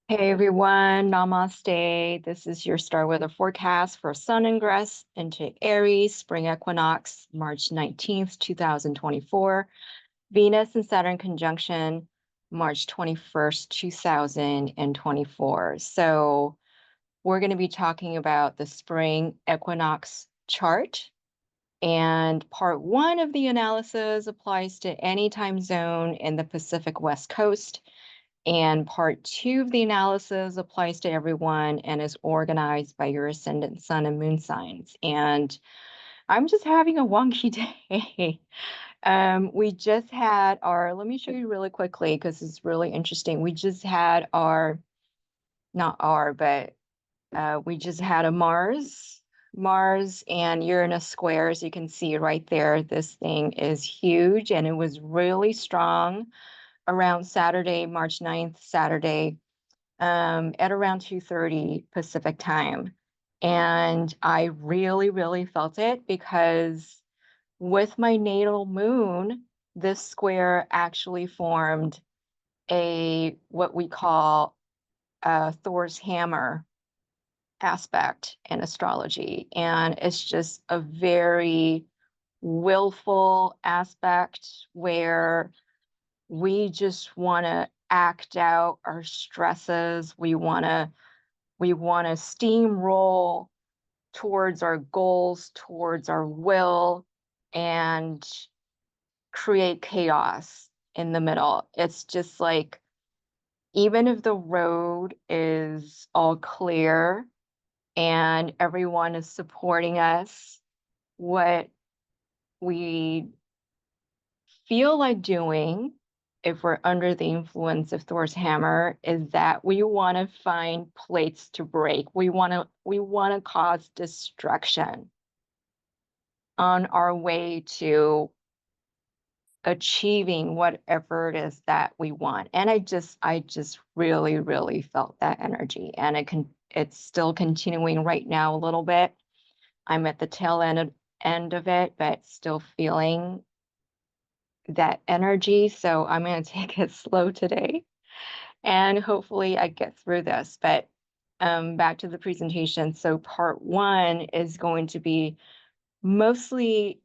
Hey everyone, Namaste. This is your star weather forecast for Sun ingress into Aries, spring equinox, March 19th, 2024. Venus and Saturn conjunction, March 21st, 2024. So we're going to be talking about the spring equinox chart. And part one of the analysis applies to any time zone in the Pacific West Coast. And part two of the analysis applies to everyone and is organized by your ascendant sun and moon signs. And I'm just having a wonky day. We just had let me show you really quickly because it's really interesting. We just had we just had a Mars and Uranus square. As you can see right there, this thing is huge and it was really strong around Saturday, March 9th, Saturday, at around 2:30 Pacific time. And I really, really felt it because with my natal moon, this square actually formed what we call Thor's hammer aspect in astrology. And it's just a very willful aspect where we just want to act out our stresses. We want to steamroll towards our goals, towards our will, and create chaos in the middle. It's just like, even if the road is all clear and everyone is supporting us, what we feel like doing if we're under the influence of Thor's hammer is that we want to find plates to break. We want to cause destruction on our way to achieving whatever it is that we want. And I just really, really felt that energy. And it's still continuing right now a little bit. I'm at the tail end of it, but still feeling that energy. So I'm going to take it slow today and hopefully I get through this. But back to the presentation. So part one is going to be mostly,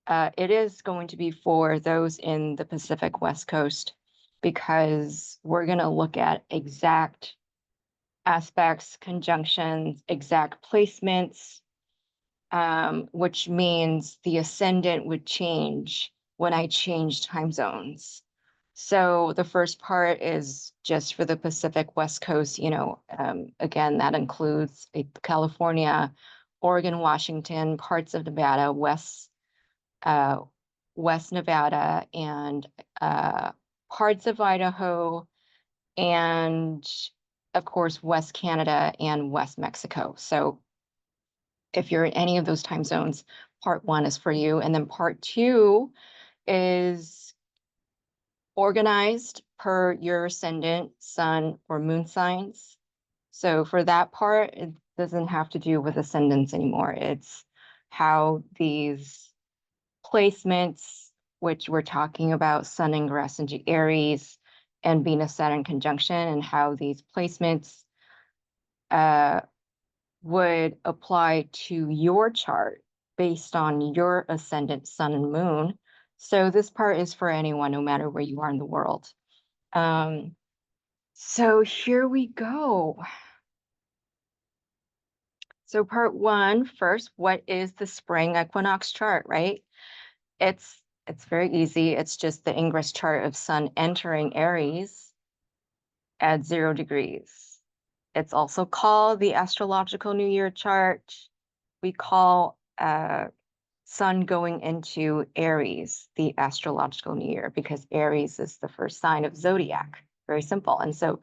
it is going to be for those in the Pacific West Coast because we're going to look at exact aspects, conjunctions, exact placements, which means the ascendant would change when I change time zones. So the first part is just for the Pacific West Coast, again, that includes California, Oregon, Washington, parts of Nevada, West Nevada, and parts of Idaho, and of course, West Canada and West Mexico. So if you're in any of those time zones, part one is for you. And then part two is organized per your ascendant, sun, or moon signs. So for that part, it doesn't have to do with ascendants anymore. It's how these placements, which we're talking about, sun ingress into Aries and Venus-Saturn conjunction, and how these placements would apply to your chart based on your ascendant, sun, and moon. So this part is for anyone, no matter where you are in the world. So here we go. So part one, first, what is the spring equinox chart, right? It's very easy. It's just the ingress chart of sun entering Aries at 0 degrees. It's also called the astrological New Year chart. We call sun going into Aries the astrological New Year because Aries is the first sign of zodiac. Very simple. And so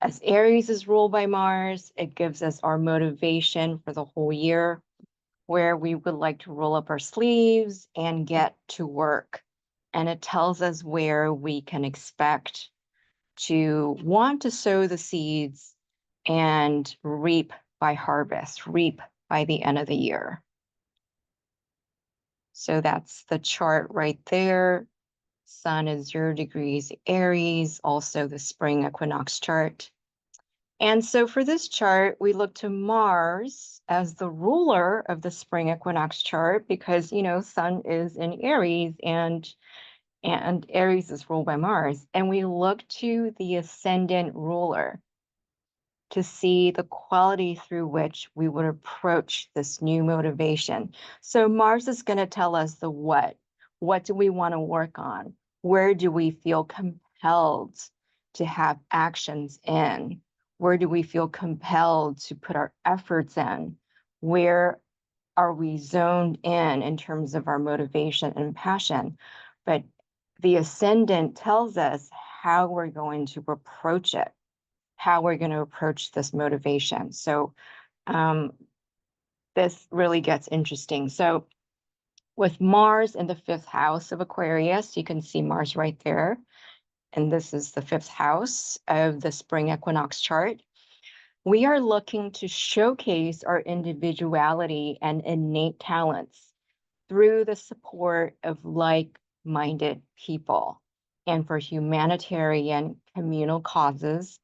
as Aries is ruled by Mars, it gives us our motivation for the whole year, where we would like to roll up our sleeves and get to work. And it tells us where we can expect to want to sow the seeds and reap by harvest, reap by the end of the year. So that's the chart right there. Sun is 0 degrees Aries, also the spring equinox chart. And so for this chart, we look to Mars as the ruler of the spring equinox chart because, Sun is in Aries and Aries is ruled by Mars. And we look to the ascendant ruler to see the quality through which we would approach this new motivation. So Mars is going to tell us the what. What do we want to work on? Where do we feel compelled to have actions in? Where do we feel compelled to put our efforts in? Where are we zoned in terms of our motivation and passion? But the ascendant tells us how we're going to approach it, how we're going to approach this motivation. So this really gets interesting. So with Mars in the 5th house of Aquarius, you can see Mars right there. And this is the 5th house of the spring equinox chart. We are looking to showcase our individuality and innate talents through the support of like-minded people and for humanitarian communal causes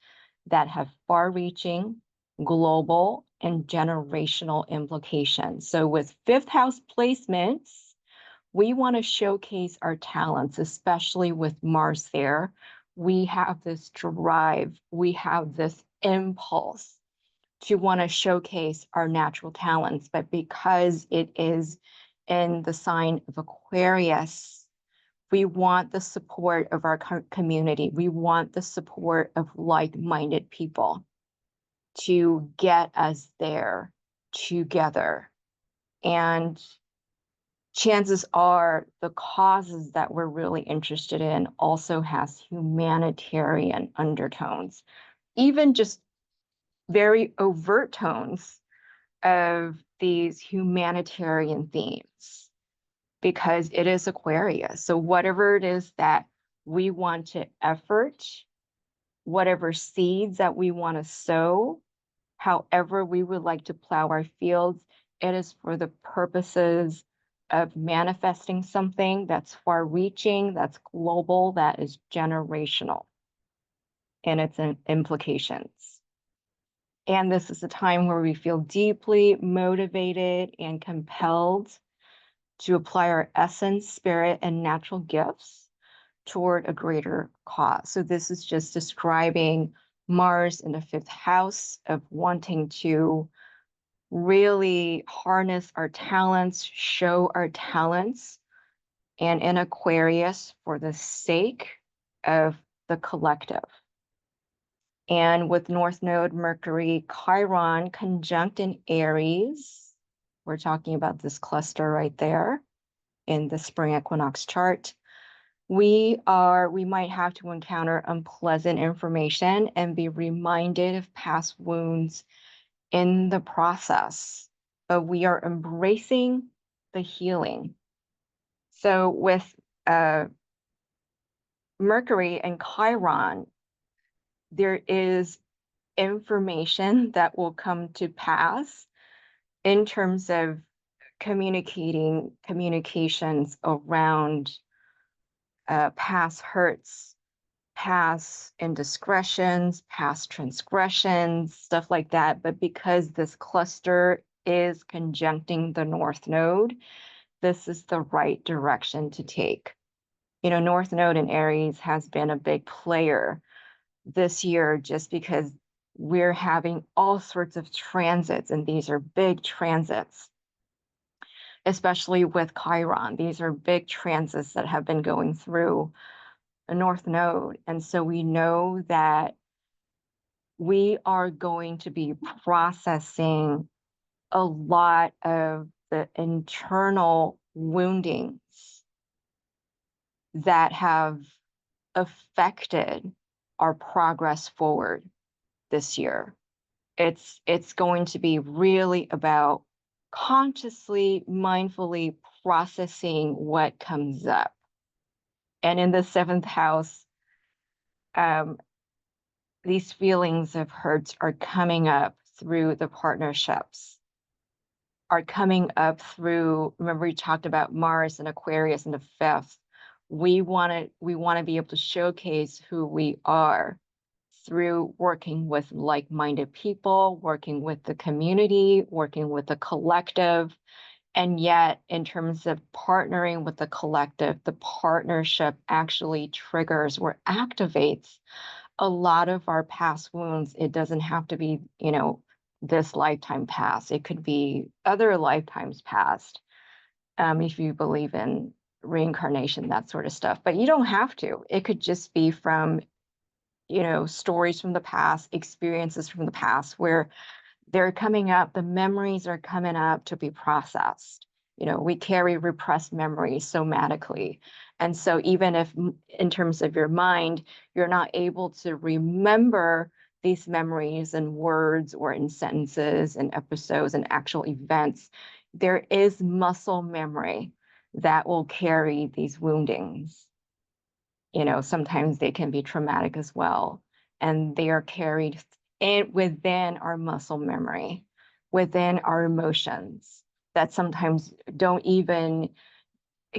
that have far-reaching, global, and generational implications. So with 5th house placements, we want to showcase our talents, especially with Mars there. We have this drive, we have this impulse to want to showcase our natural talents, but because it is in the sign of Aquarius, we want the support of our community. We want the support of like-minded people to get us there together. And chances are the causes that we're really interested in also has humanitarian undertones, even just very overt tones of these humanitarian themes, because it is Aquarius. So whatever it is that we want to effort, whatever seeds that we want to sow, however we would like to plow our fields, it is for the purposes of manifesting something that's far-reaching, that's global, that is generational in its implications. And this is a time where we feel deeply motivated and compelled to apply our essence, spirit, and natural gifts toward a greater cause. So this is just describing Mars in the 5th house of wanting to really harness our talents, show our talents, and in Aquarius for the sake of the collective. And with North Node Mercury Chiron conjunct in Aries, we're talking about this cluster right there in the spring equinox chart. We might have to encounter unpleasant information and be reminded of past wounds in the process, but we are embracing the healing. So with Mercury and Chiron, there is information that will come to pass in terms of communications around past hurts, past indiscretions, past transgressions, stuff like that. But because this cluster is conjuncting the North Node, this is the right direction to take. North Node in Aries has been a big player this year just because we're having all sorts of transits, and these are big transits, especially with Chiron. These are big transits that have been going through a North Node. And so we know that we are going to be processing a lot of the internal woundings that have affected our progress forward this year. It's going to be really about consciously, mindfully processing what comes up. And in the 7th house, these feelings of hurts are coming up through the partnerships, are coming up through, remember we talked about Mars and Aquarius in the 5th. We want to be able to showcase who we are through working with like-minded people, working with the community, working with the collective. And yet, in terms of partnering with the collective, the partnership actually triggers or activates a lot of our past wounds. It doesn't have to be, this lifetime past. It could be other lifetimes past, if you believe in reincarnation, that sort of stuff. But you don't have to. It could just be from, stories from the past, experiences from the past where they're coming up, the memories are coming up to be processed. We carry repressed memories somatically. And so even if in terms of your mind, you're not able to remember these memories and words or in sentences and episodes and actual events, there is muscle memory that will carry these woundings. Sometimes they can be traumatic as well. And they are carried within our muscle memory, within our emotions that sometimes don't even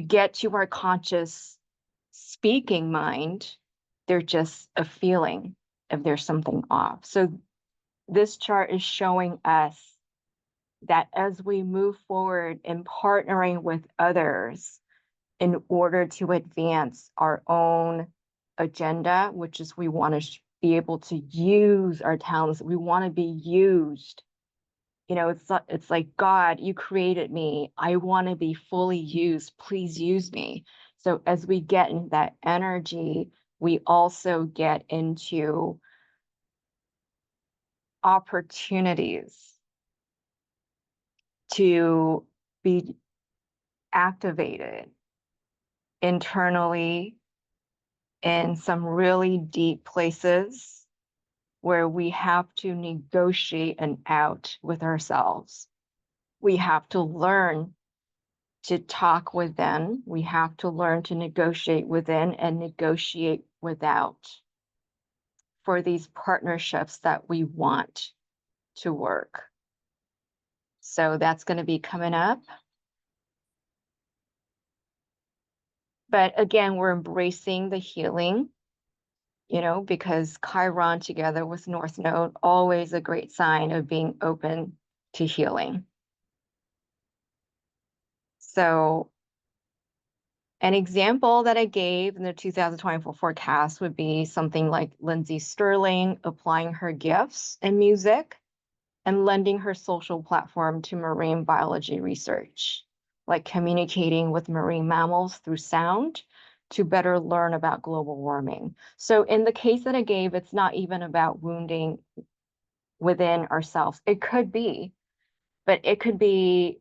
get to our conscious speaking mind. They're just a feeling if there's something off. So this chart is showing us that as we move forward in partnering with others in order to advance our own agenda, which is we want to be able to use our talents. We want to be used. It's like, God, you created me. I want to be fully used. Please use me. So as we get in that energy, we also get into opportunities to be activated internally in some really deep places where we have to negotiate an out with ourselves. We have to learn to talk within. We have to learn to negotiate within and negotiate without for these partnerships that we want to work. So that's going to be coming up. But again, we're embracing the healing, because Chiron together with North Node, always a great sign of being open to healing. So an example that I gave in the 2024 forecast would be something like Lindsay Sterling applying her gifts in music and lending her social platform to marine biology research, like communicating with marine mammals through sound to better learn about global warming. So in the case that I gave, it's not even about wounding within ourselves. It could be, but it could be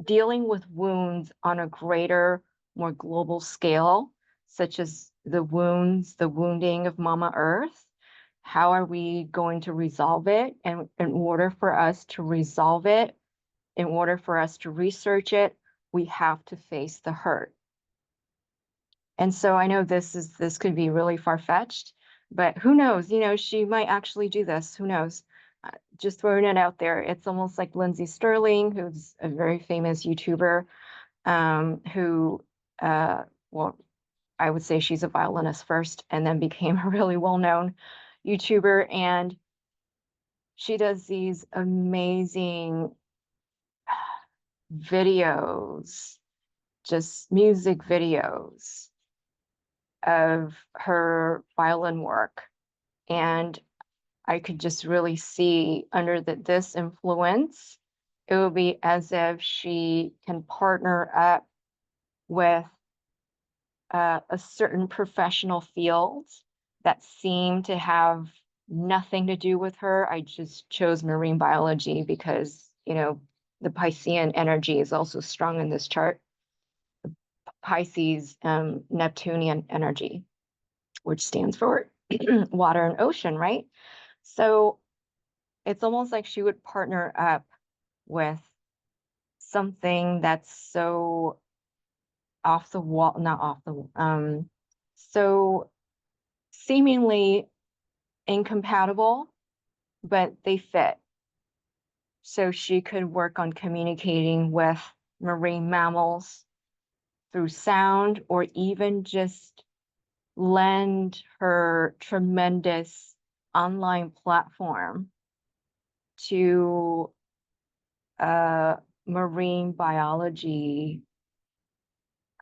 dealing with wounds on a greater, more global scale, such as the wounding of Mama Earth. How are we going to resolve it? And in order for us to resolve it, in order for us to research it, we have to face the hurt. And so I know this could be really far-fetched, but who knows? She might actually do this. Who knows? Just throwing it out there. It's almost like Lindsay Sterling, who's a very famous YouTuber, who, well, I would say she's a violinist first and then became a really well-known YouTuber. And she does these amazing videos, just music videos of her violin work. And I could just really see under this influence, it will be as if she can partner up with a certain professional field that seem to have nothing to do with her. I just chose marine biology because, the Piscean energy is also strong in this chart. Pisces, Neptunian energy, which stands for water and ocean, right? So it's almost like she would partner up with something that's so off the wall, not off the, so seemingly incompatible, but they fit. So she could work on communicating with marine mammals through sound, or even just lend her tremendous online platform to marine biology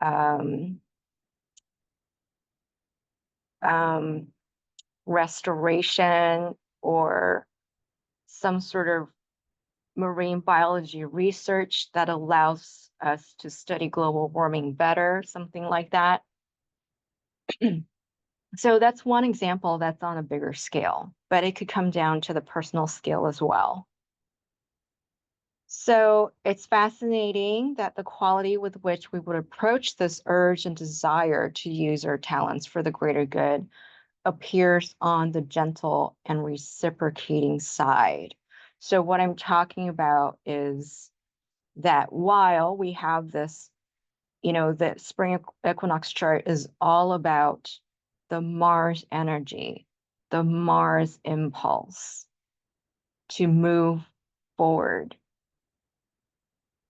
um, um, restoration or some sort of marine biology research that allows us to study global warming better, something like that. So that's one example that's on a bigger scale, but it could come down to the personal scale as well. So it's fascinating that the quality with which we would approach this urge and desire to use our talents for the greater good appears on the gentle and reciprocating side. So what I'm talking about is that while we have this, the spring equinox chart is all about the Mars energy, the Mars impulse to move forward.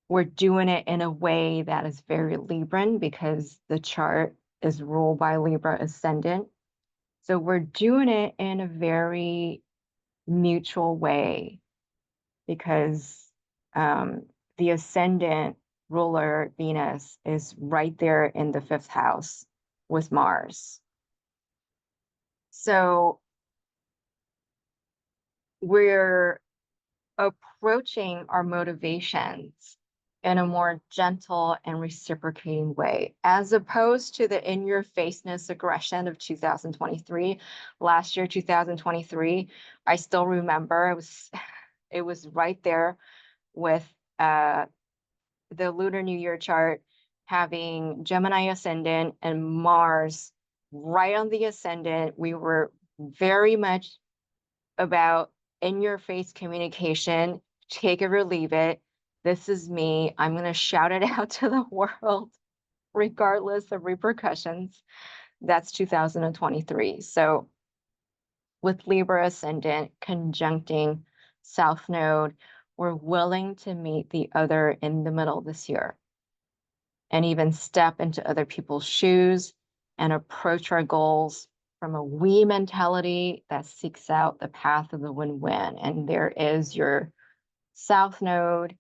We're doing it in a way that is very Libran because the chart is ruled by Libra ascendant. So we're doing it in a very mutual way because the ascendant ruler Venus is right there in the fifth house with Mars. So we're approaching our motivations in a more gentle and reciprocating way, as opposed to the in-your-faceness aggression of 2023. Last year, 2023, I still remember it was right there with the Lunar New Year chart having Gemini ascendant and Mars right on the ascendant. We were very much about in your face communication, take it or leave it. This is me. I'm going to shout it out to the world, regardless of repercussions. That's 2023. So with Libra ascendant conjuncting South Node, we're willing to meet the other in the middle this year and even step into other people's shoes and approach our goals from a we mentality that seeks out the path of the win-win. And there is your South Node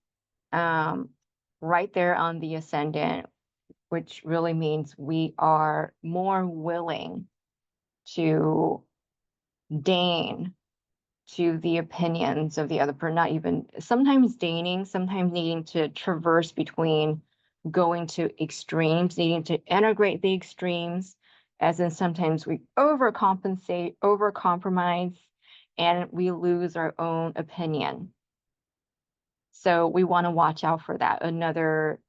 right there on the ascendant, which really means we are more willing to deign to the opinions of the other person, not even sometimes deigning, sometimes needing to traverse between going to extremes, needing to integrate the extremes, as in sometimes we overcompensate, overcompromise, and we lose our own opinion. So we want to watch out for that. Another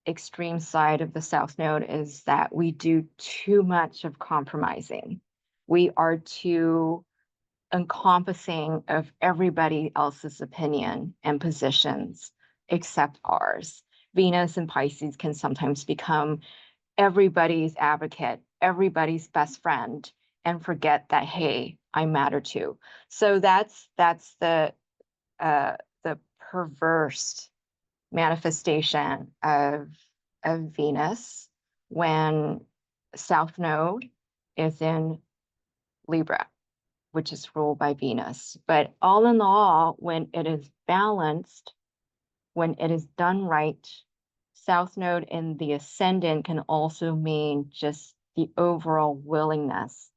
extreme side of the South Node is that we do too much of compromising. We are too encompassing of everybody else's opinion and positions except ours. Venus and Pisces can sometimes become everybody's advocate, everybody's best friend, and forget that, hey, I matter too. So that's the perverse manifestation of Venus when South Node is in Libra, which is ruled by Venus. But all in all, when it is balanced, when it is done right, South Node in the ascendant can also mean just the overall willingness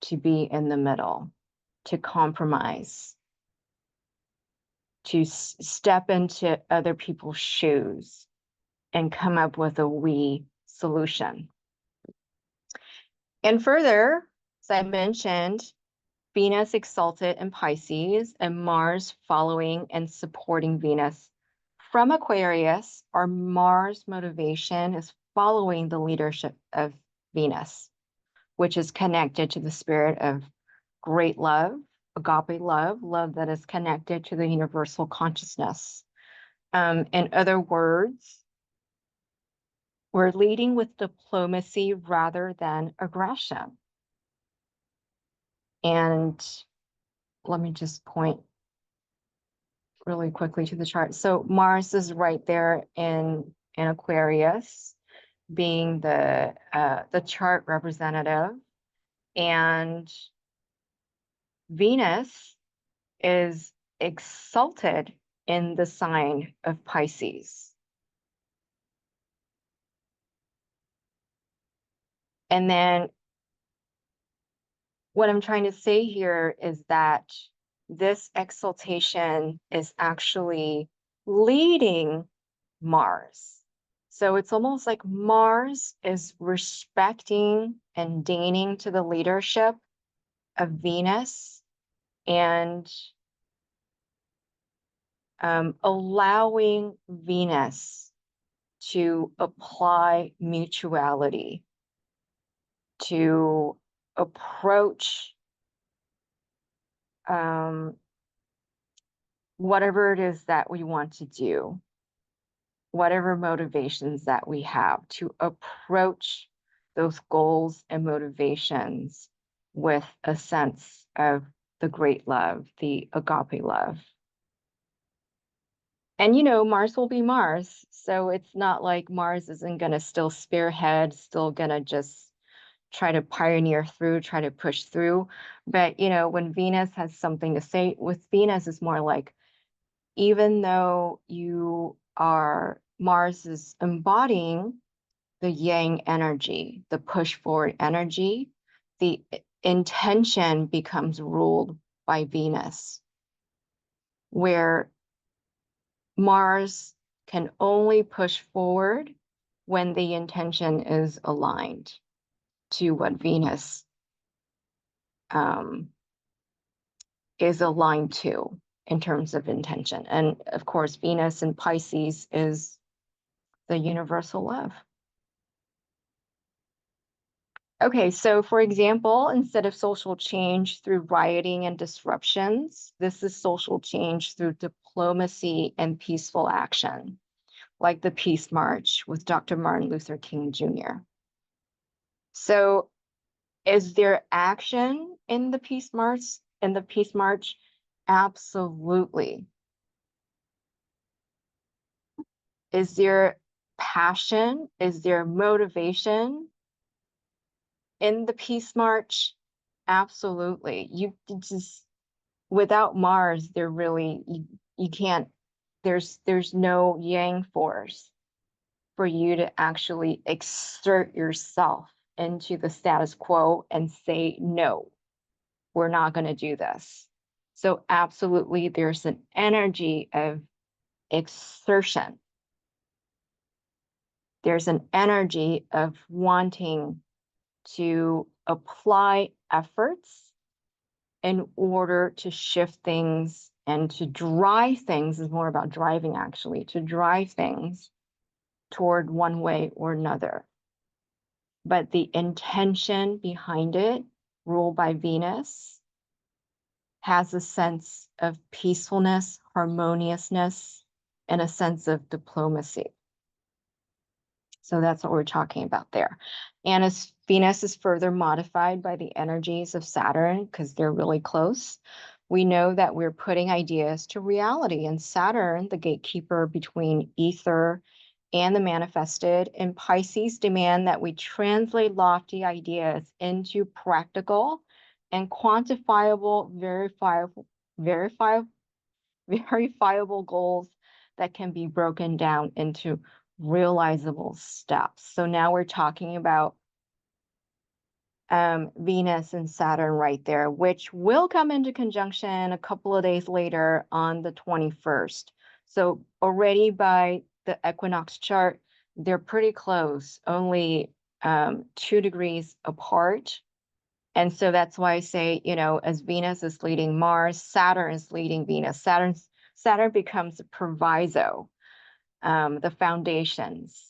to be in the middle, to compromise, to step into other people's shoes and come up with a we solution. And further, as I mentioned, Venus exalted in Pisces and Mars following and supporting Venus. From Aquarius, our Mars motivation is following the leadership of Venus, which is connected to the spirit of great love, agape love, love that is connected to the universal consciousness. In other words, we're leading with diplomacy rather than aggression. And let me just point really quickly to the chart. So Mars is right there in Aquarius, being the chart representative, and Venus is exalted in the sign of Pisces. And then what I'm trying to say here is that this exaltation is actually leading Mars. So it's almost like Mars is respecting and deigning to the leadership of Venus and allowing Venus to apply mutuality, to approach whatever it is that we want to do, whatever motivations that we have, to approach those goals and motivations with a sense of the great love, the agape love. And Mars will be Mars. So it's not like Mars isn't going to still spearhead, still going to just try to pioneer through, try to push through. But, when Venus has something to say, with Venus, it's more like, even though Mars is embodying the yang energy, the push forward energy, the intention becomes ruled by Venus, where Mars can only push forward when the intention is aligned to what Venus is aligned to in terms of intention. And of course, Venus in Pisces is the universal love. Okay, so for example, instead of social change through rioting and disruptions, this is social change through diplomacy and peaceful action, like the Peace March with Dr. Martin Luther King Jr. So is there action in the Peace March? Absolutely. Is there passion? Is there motivation in the Peace March? Absolutely. You just, without Mars, you can't, there's no yang force for you to actually exert yourself into the status quo and say, no, we're not going to do this. So absolutely, there's an energy of exertion. There's an energy of wanting to apply efforts in order to shift things and to drive things, is more about driving actually, to drive things toward one way or another. But the intention behind it, ruled by Venus, has a sense of peacefulness, harmoniousness, and a sense of diplomacy. So that's what we're talking about there. And as Venus is further modified by the energies of Saturn, because they're really close, we know that we're putting ideas to reality. And Saturn, the gatekeeper between ether and the manifested, in Pisces, demand that we translate lofty ideas into practical and quantifiable, verifiable goals that can be broken down into realizable steps. So now we're talking about Venus and Saturn right there, which will come into conjunction a couple of days later on the 21st. So already by the equinox chart, they're pretty close, only 2 degrees apart. And so that's why I say, as Venus is leading Mars, Saturn is leading Venus. Saturn becomes a proviso, the foundations.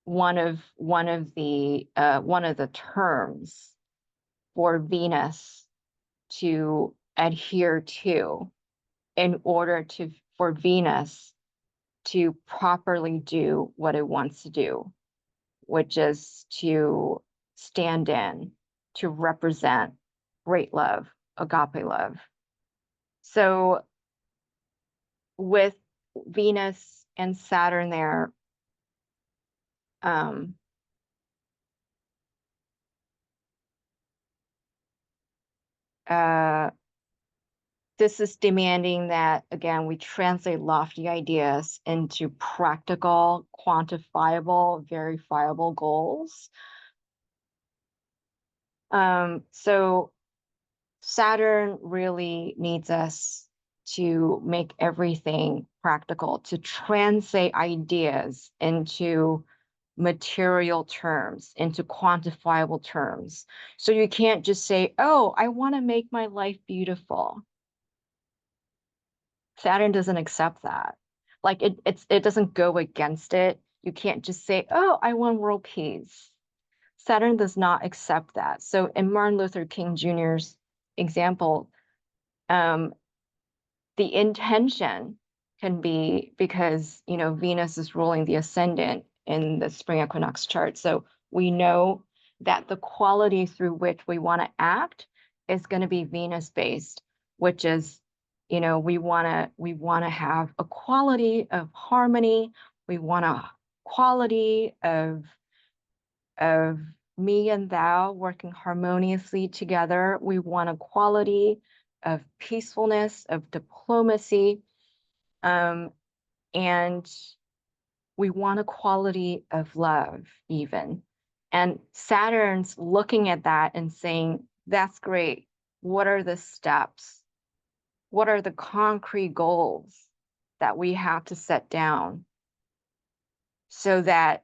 One of the terms for Venus to adhere to in order for Venus to properly do what it wants to do, which is to stand in, to represent great love, agape love. So with Venus and Saturn there, um, this is demanding that, again, we translate lofty ideas into practical, quantifiable, verifiable goals. So Saturn really needs us to make everything practical, to translate ideas into material terms, into quantifiable terms. So you can't just say, oh, I want to make my life beautiful. Saturn doesn't accept that. Like it doesn't go against it. You can't just say, oh, I want world peace. Saturn does not accept that. So in Martin Luther King Jr.'s example, the intention can be because, you know, Venus is ruling the ascendant in the spring equinox chart. So we know that the quality through which we want to act is going to be Venus based, which is, you know, we want to have a quality of harmony. We want a quality of me and thou working harmoniously together. We want a quality of peacefulness, of diplomacy, and we want a quality of love, even. And Saturn's looking at that and saying, that's great. What are the steps? What are the concrete goals that we have to set down so that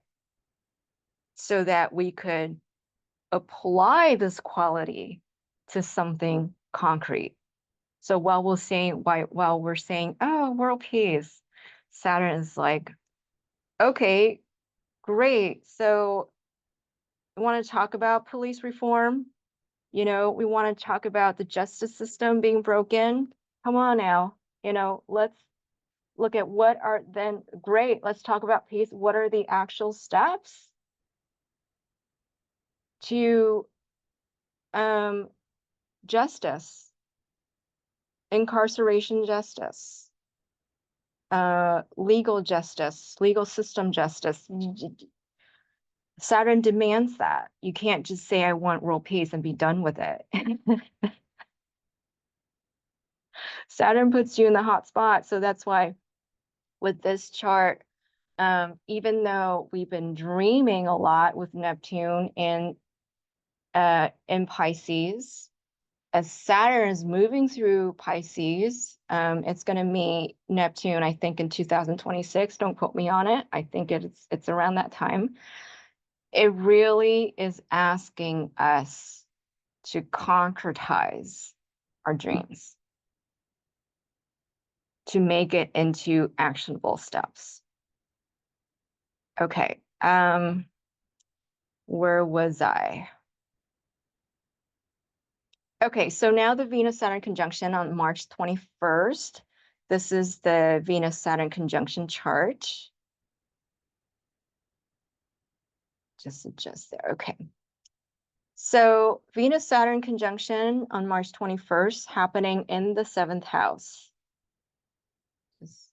we could apply this quality to something concrete? So while we're saying, oh, world peace, Saturn is like, okay, great. So we want to talk about police reform. You know, we want to talk about the justice system being broken. Come on now. You know, let's look at what are then great. Let's talk about peace. What are the actual steps to justice, incarceration justice, legal justice, legal system justice? Saturn demands that. You can't just say, I want world peace and be done with it. Saturn puts you in the hot spot. So that's why with this chart, even though we've been dreaming a lot with Neptune in Pisces, as Saturn is moving through Pisces, it's going to meet Neptune, I think, in 2026. Don't quote me on it. I think it's around that time. It really is asking us to concretize our dreams, to make it into actionable steps. Okay, where was I? Okay, so now the Venus-Saturn conjunction on March 21st. This is the Venus-Saturn conjunction chart. Just adjust there, okay. So Venus-Saturn conjunction on March 21st, happening in the 7th house. Just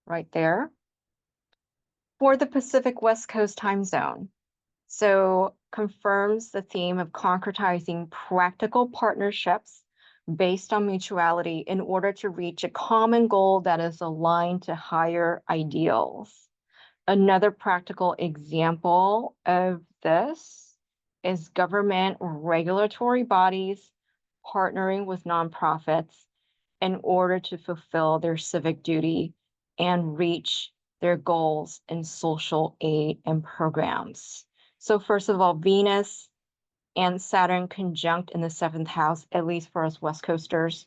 right there. For the Pacific West Coast time zone. So confirms the theme of concretizing practical partnerships based on mutuality in order to reach a common goal that is aligned to higher ideals. Another practical example of this is government regulatory bodies partnering with nonprofits in order to fulfill their civic duty and reach their goals in social aid and programs. So first of all, Venus and Saturn conjunct in the 7th house, at least for us West Coasters,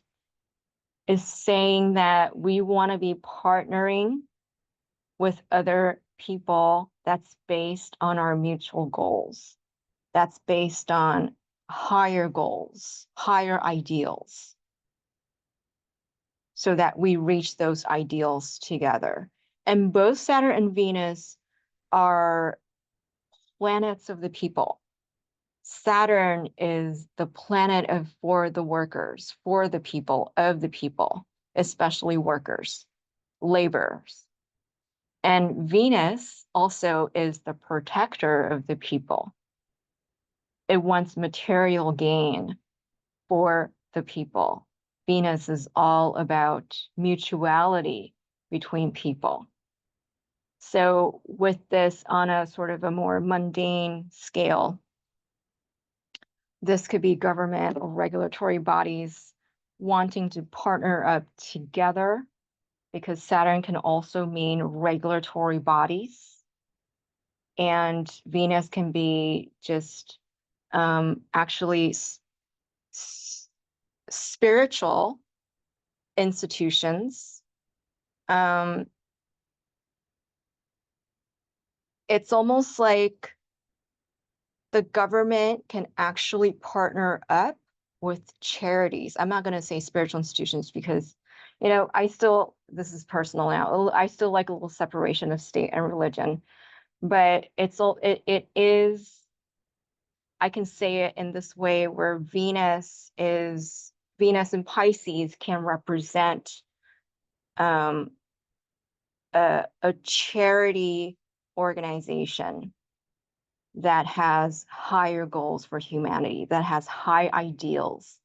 is saying that we want to be partnering with other people that's based on our mutual goals. That's based on higher goals, higher ideals, so that we reach those ideals together. And both Saturn and Venus are planets of the people. Saturn is the planet for the workers, for the people, of the people, especially workers, laborers. And Venus also is the protector of the people. It wants material gain for the people. Venus is all about mutuality between people. So with this on a sort of a more mundane scale, this could be government or regulatory bodies wanting to partner up together, because Saturn can also mean regulatory bodies. And Venus can be just actually spiritual institutions. It's almost like the government can actually partner up with charities. I'm not going to say spiritual institutions because, this is personal now. I still like a little separation of state and religion, but it is, I can say it in this way where Venus and Pisces can represent a charity organization that has higher goals for humanity, that has high ideals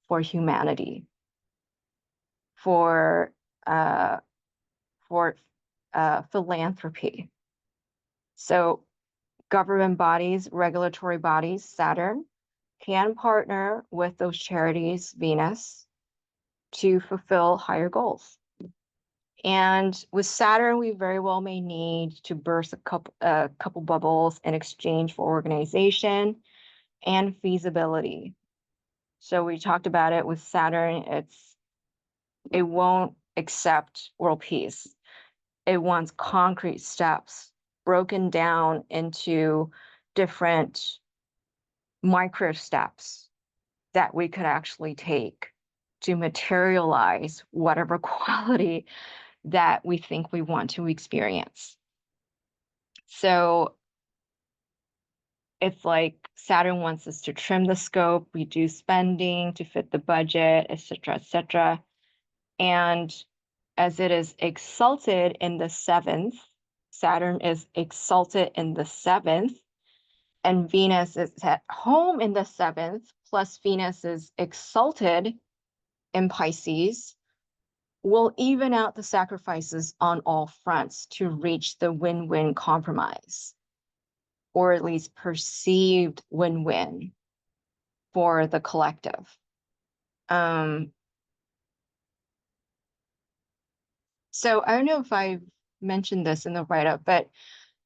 for humanity, for philanthropy. So government bodies, regulatory bodies, Saturn, can partner with those charities, Venus, to fulfill higher goals. And with Saturn, we very well may need to burst a couple bubbles in exchange for organization and feasibility. So we talked about it with Saturn. It won't accept world peace. It wants concrete steps broken down into different micro steps that we could actually take to materialize whatever quality that we think we want to experience. So it's like Saturn wants us to trim the scope, reduce spending to fit the budget, et cetera, and as it is exalted in the seventh, Saturn is exalted in the seventh, and Venus is at home in the seventh, plus Venus is exalted in Pisces, will even out the sacrifices on all fronts to reach the win-win compromise, or at least perceived win-win for the collective. So I don't know if I've mentioned this in the write-up, but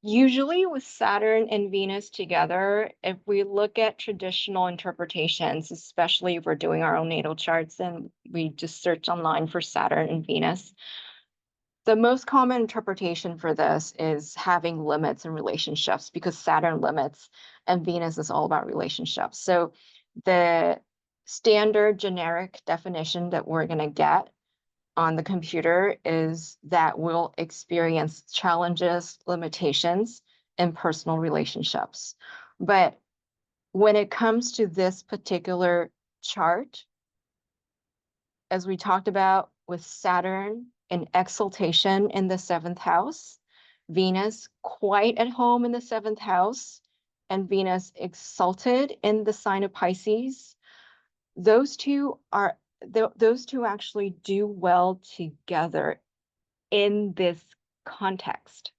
usually with Saturn and Venus together, if we look at traditional interpretations, especially if we're doing our own natal charts and we just search online for Saturn and Venus, the most common interpretation for this is having limits in relationships, because Saturn limits and Venus is all about relationships. So the standard generic definition that we're going to get on the computer is that we'll experience challenges, limitations in personal relationships. But when it comes to this particular chart, as we talked about with Saturn in exaltation in the seventh house, Venus quite at home in the seventh house, and Venus exalted in the sign of Pisces, those two actually do well together in this context.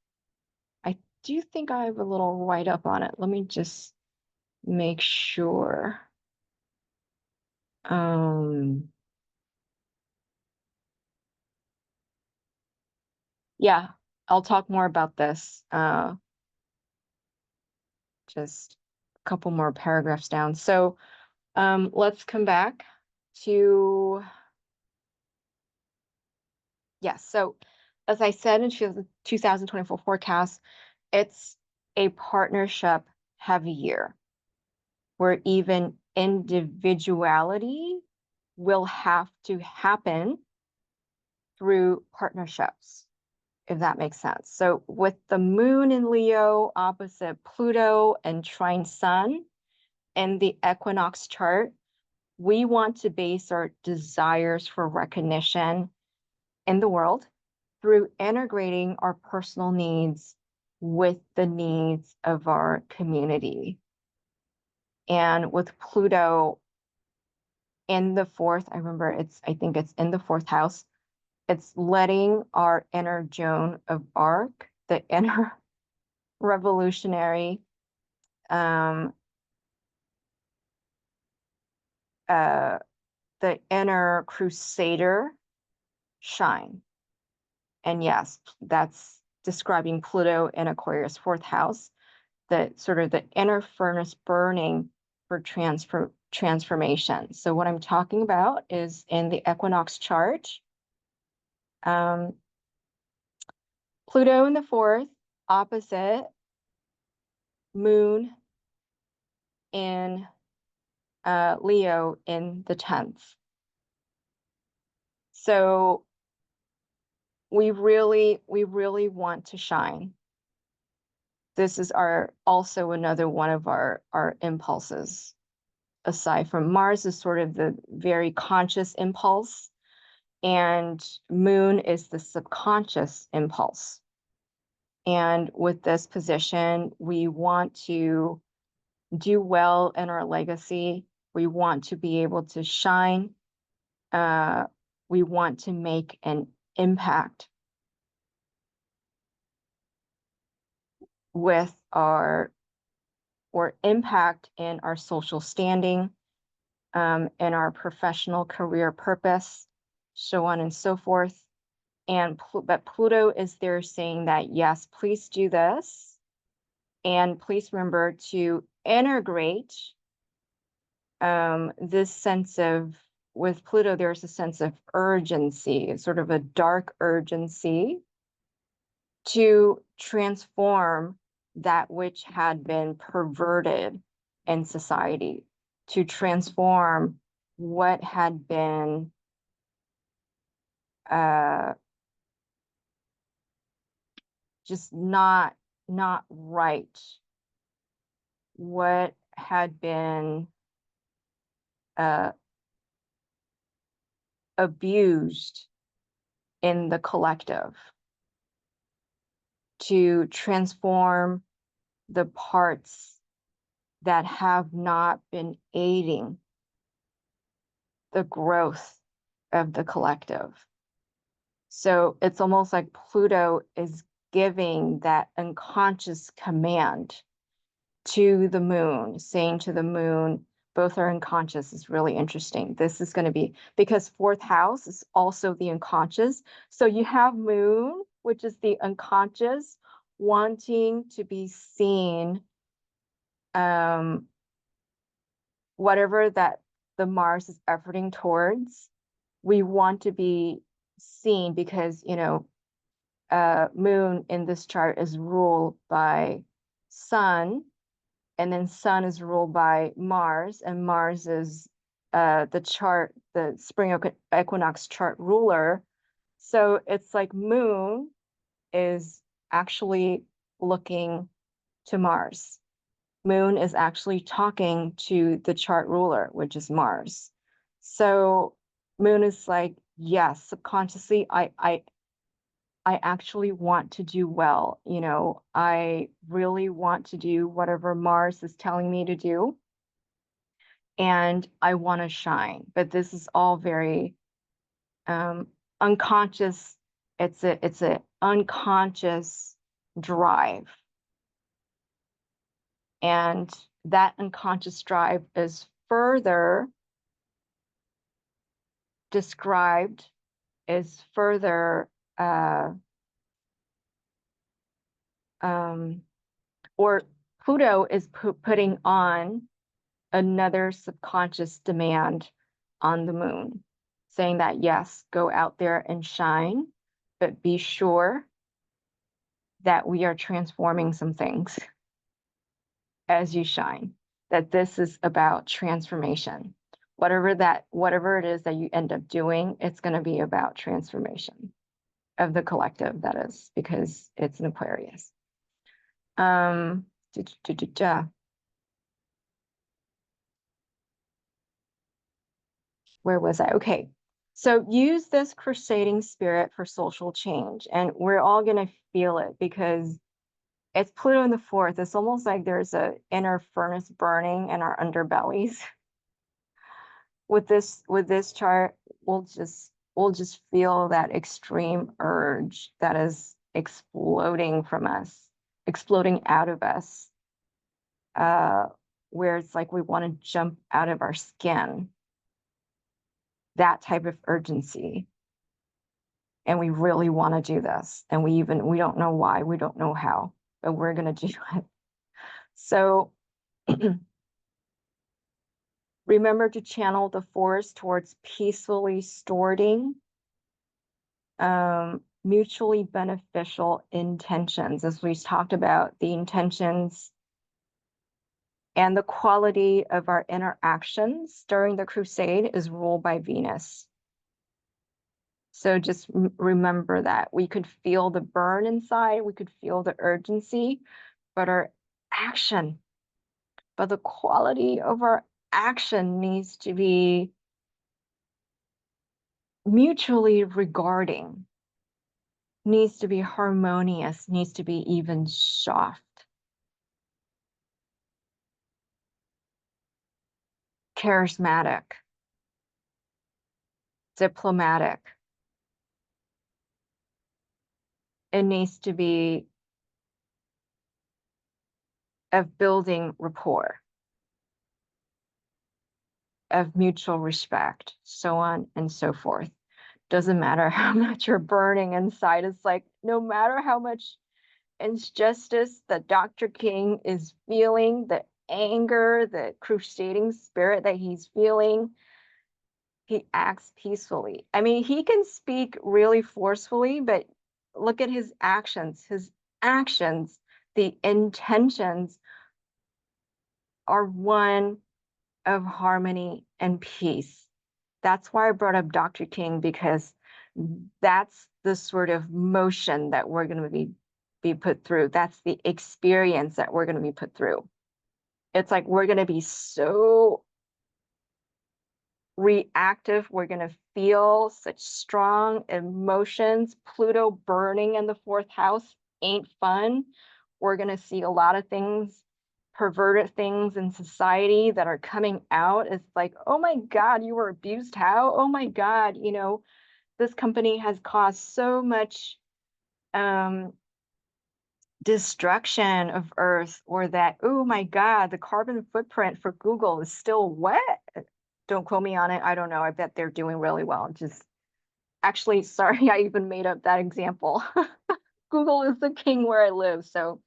I do think I have a little write-up on it. Let me just make sure. Yeah, I'll talk more about this. Just a couple more paragraphs down. So let's come back to, yes. So as I said in 2024 forecast, it's a partnership heavy year where even individuality will have to happen through partnerships, if that makes sense. So with the moon in Leo opposite Pluto and trine Sun in the equinox chart, we want to base our desires for recognition in the world through integrating our personal needs with the needs of our community. And with Pluto in the fourth, I think it's in the fourth house. It's letting our inner Joan of Arc, the inner revolutionary, um, the inner crusader shine. And yes, that's describing Pluto in Aquarius fourth house, the sort of the inner furnace burning for transformation. So what I'm talking about is in the equinox chart, Pluto in the fourth, opposite Moon in Leo in the 10th. So we really want to shine. This is also another one of our impulses. Aside from Mars is sort of the very conscious impulse, and Moon is the subconscious impulse. And with this position, we want to do well in our legacy. We want to be able to shine. We want to make an impact with or impact in our social standing, in our professional career purpose, so on and so forth. But Pluto is there saying that, yes, please do this. And please remember to integrate this sense of, with Pluto, there's a sense of urgency, sort of a dark urgency to transform that which had been perverted in society, to transform what had been just not right, what had been abused in the collective, to transform the parts that have not been aiding the growth of the collective. So it's almost like Pluto is giving that unconscious command to the moon, saying to the moon, both are unconscious. Is really interesting. This is going to be, because fourth house is also the unconscious. So you have Moon, which is the unconscious, wanting to be seen, whatever that the Mars is efforting towards, we want to be seen because, Moon in this chart is ruled by Sun, and then Sun is ruled by Mars, and Mars is the spring equinox chart ruler. So it's like Moon is actually looking to Mars. Moon is actually talking to the chart ruler, which is Mars. So Moon is like, yes, subconsciously, I actually want to do well. I really want to do whatever Mars is telling me to do. And I want to shine. But this is all very unconscious. It's a unconscious drive. And that unconscious drive is further described, is further or Pluto is putting on another subconscious demand on the moon, saying that, yes, go out there and shine, but be sure that we are transforming some things as you shine, that this is about transformation. Whatever it is that you end up doing, it's going to be about transformation of the collective, that is, because it's an Aquarius. Where was I? Okay. So use this crusading spirit for social change. And we're all going to feel it because it's Pluto in the fourth. It's almost like there's an inner furnace burning in our underbellies. with this chart, we'll just feel that extreme urge that is exploding from us, exploding out of us, where it's like we want to jump out of our skin. That type of urgency. And we really want to do this. And we don't know why, we don't know how, but we're going to do it. So remember to channel the force towards peacefully storing mutually beneficial intentions, as we talked about. The intentions and the quality of our interactions during the crusade is ruled by Venus. So just remember that. We could feel the burn inside, we could feel the urgency, but our action, but the quality of our action needs to be mutually regarding, needs to be harmonious, needs to be even soft, charismatic, diplomatic. It needs to be of building rapport, of mutual respect, so on and so forth. Doesn't matter how much you're burning inside. It's like, no matter how much injustice that Dr. King is feeling, the anger, the crusading spirit that he's feeling, he acts peacefully. I mean, he can speak really forcefully, but look at his actions. His actions, the intentions are one of harmony and peace. That's why I brought up Dr. King, because that's the sort of motion that we're going to be put through. That's the experience that we're going to be put through. It's like we're going to be so reactive. We're going to feel such strong emotions. Pluto burning in the fourth house ain't fun. We're going to see a lot of things, perverted things in society that are coming out. It's like, oh my God, you were abused. How? Oh my God, this company has caused so much destruction of Earth, or that, oh my God, the carbon footprint for Google is still wet. Don't quote me on it. I don't know. I bet they're doing really well. Just actually, sorry, I even made up that example. Google is the king where I live. So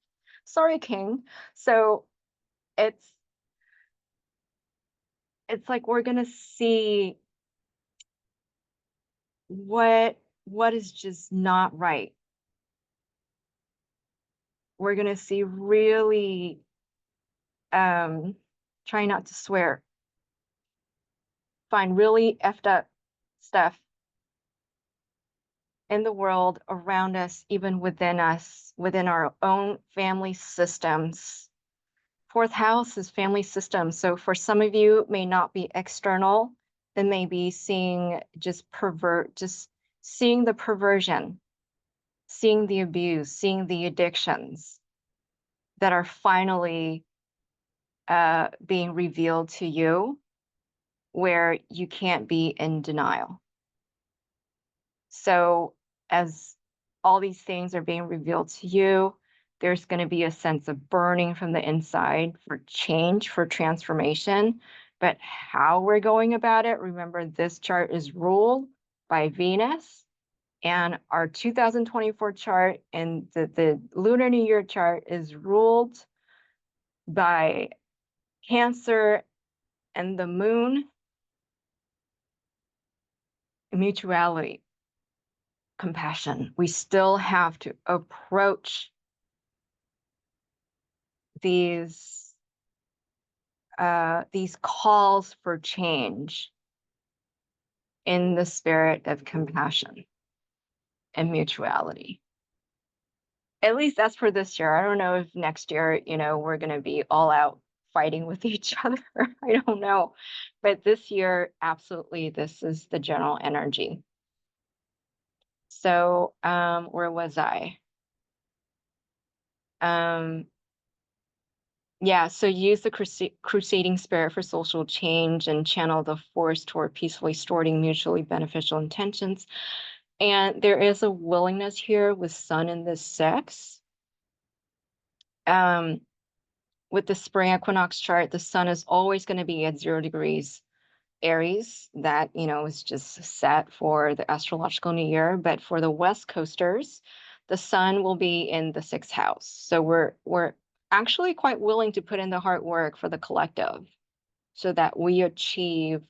sorry, king. So it's like we're gonna see what is just not right. We're gonna see really try not to swear, find really effed up stuff in the world around us, even within us, within our own family systems. Fourth house is family system. So for some of you, it may not be external. It may be seeing just seeing the perversion, seeing the abuse, seeing the addictions that are finally being revealed to you, where you can't be in denial. So as all these things are being revealed to you, there's going to be a sense of burning from the inside for change, for transformation. But how we're going about it, remember, this chart is ruled by Venus, and our 2024 chart and the Lunar New Year chart is ruled by Cancer and the Moon. Mutuality, compassion. We still have to approach these calls for change in the spirit of compassion and mutuality. At least that's for this year. I don't know if next year, we're going to be all out fighting with each other. I don't know. But this year, absolutely, this is the general energy. So where was I? Yeah, so use the crusading spirit for social change and channel the force toward peacefully storing mutually beneficial intentions. And there is a willingness here with Sun in this six. With the spring equinox chart, the Sun is always going to be at 0 degrees Aries. That, is just set for the astrological new year. But for the West Coasters, the Sun will be in the sixth house. So we're actually quite willing to put in the hard work for the collective so that we achieve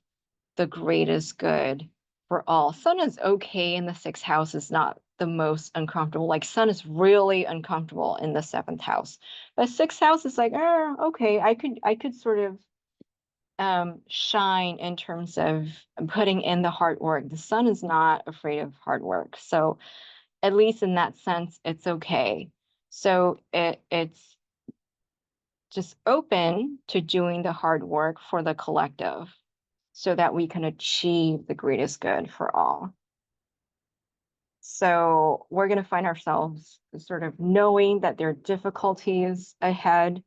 the greatest good for all. Sun is okay in the sixth house, is not the most uncomfortable. Like Sun is really uncomfortable in the seventh house. But sixth house is like, okay, I could sort of shine in terms of putting in the hard work. The Sun is not afraid of hard work. So at least in that sense, it's okay. So it's just open to doing the hard work for the collective so that we can achieve the greatest good for all. So we're going to find ourselves sort of knowing that there are difficulties ahead,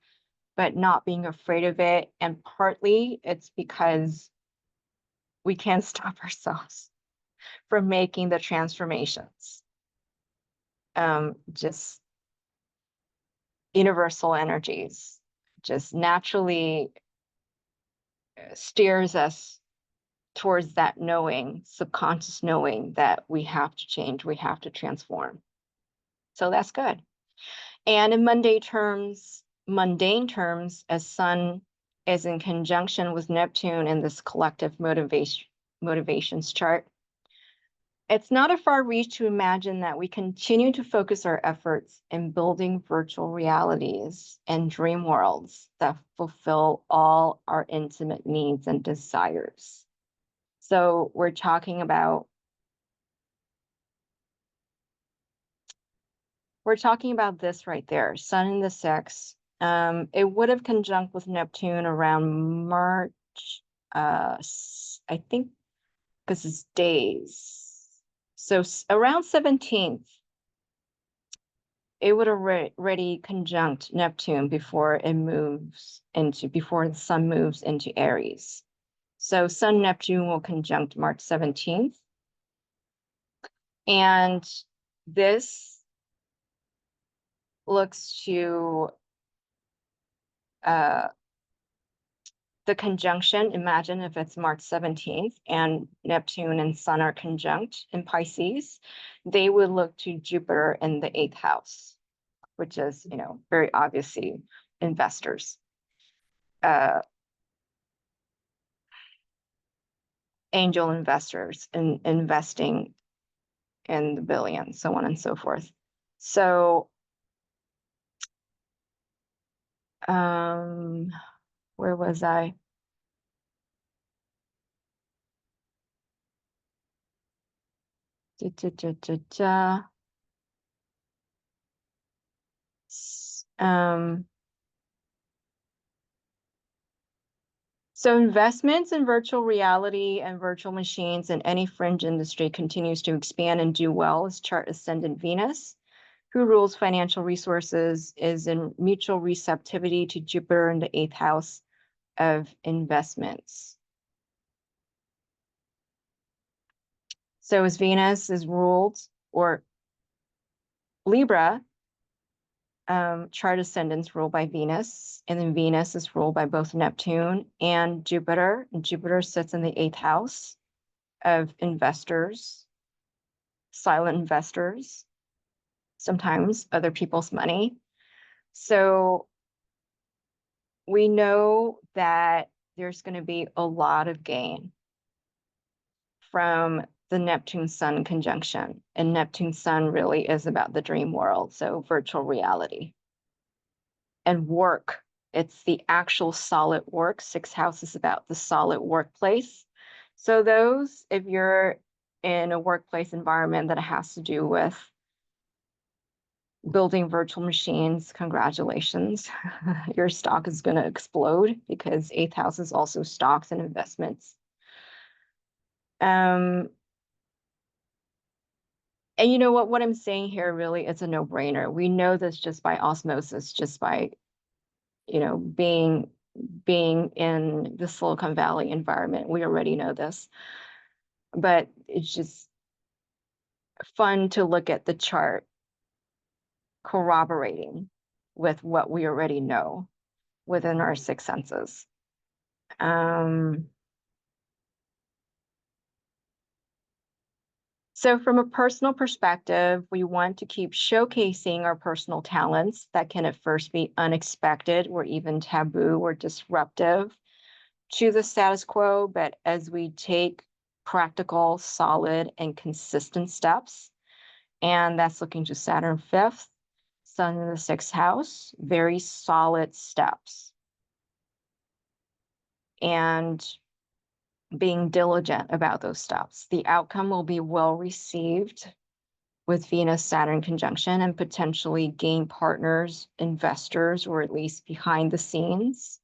but not being afraid of it. And partly it's because we can't stop ourselves from making the transformations. Just universal energies just naturally steers us towards that knowing, subconscious knowing that we have to change, we have to transform. So that's good. And in mundane terms, as Sun is in conjunction with Neptune in this collective motivations chart, it's not a far reach to imagine that we continue to focus our efforts in building virtual realities and dream worlds that fulfill all our intimate needs and desires. So we're talking about this right there, Sun in the sixth. It would have conjunct with Neptune around March, I think, because it's days. So around 17th, it would already conjunct Neptune before the Sun moves into Aries. So Sun Neptune will conjunct March 17th. And this looks to the conjunction. Imagine if it's March 17th and Neptune and Sun are conjunct in Pisces, they would look to Jupiter in the eighth house, which is, very obviously investors. Angel investors in investing in the billions, so on and so forth. So, where was I? Da, da, da, da, da. So investments in virtual reality and virtual machines in any fringe industry continues to expand and do well as chart ascendant Venus, who rules financial resources, is in mutual receptivity to Jupiter in the eighth house of investments. So as Venus is ruled, or Libra, chart ascendants ruled by Venus, and then Venus is ruled by both Neptune and Jupiter. And Jupiter sits in the eighth house of investors, silent investors, sometimes other people's money. So we know that there's going to be a lot of gain from the Neptune-Sun conjunction. And Neptune-Sun really is about the dream world, so virtual reality. And work, it's the actual solid work. Sixth house is about the solid workplace. So those, if you're in a workplace environment that has to do with building virtual machines, congratulations. Your stock is going to explode because eighth house is also stocks and investments. And you know what I'm saying here really is a no-brainer. We know this just by osmosis, just by you know, being in the Silicon Valley environment. We already know this, but it's just fun to look at the chart corroborating with what we already know within our six senses. So from a personal perspective, we want to keep showcasing our personal talents that can at first be unexpected or even taboo or disruptive to the status quo. But as we take practical, solid, and consistent steps, and that's looking to Saturn fifth, Sun in the sixth house, very solid steps. And being diligent about those steps. The outcome will be well received with Venus-Saturn conjunction and potentially gain partners, investors, or at least behind the scenes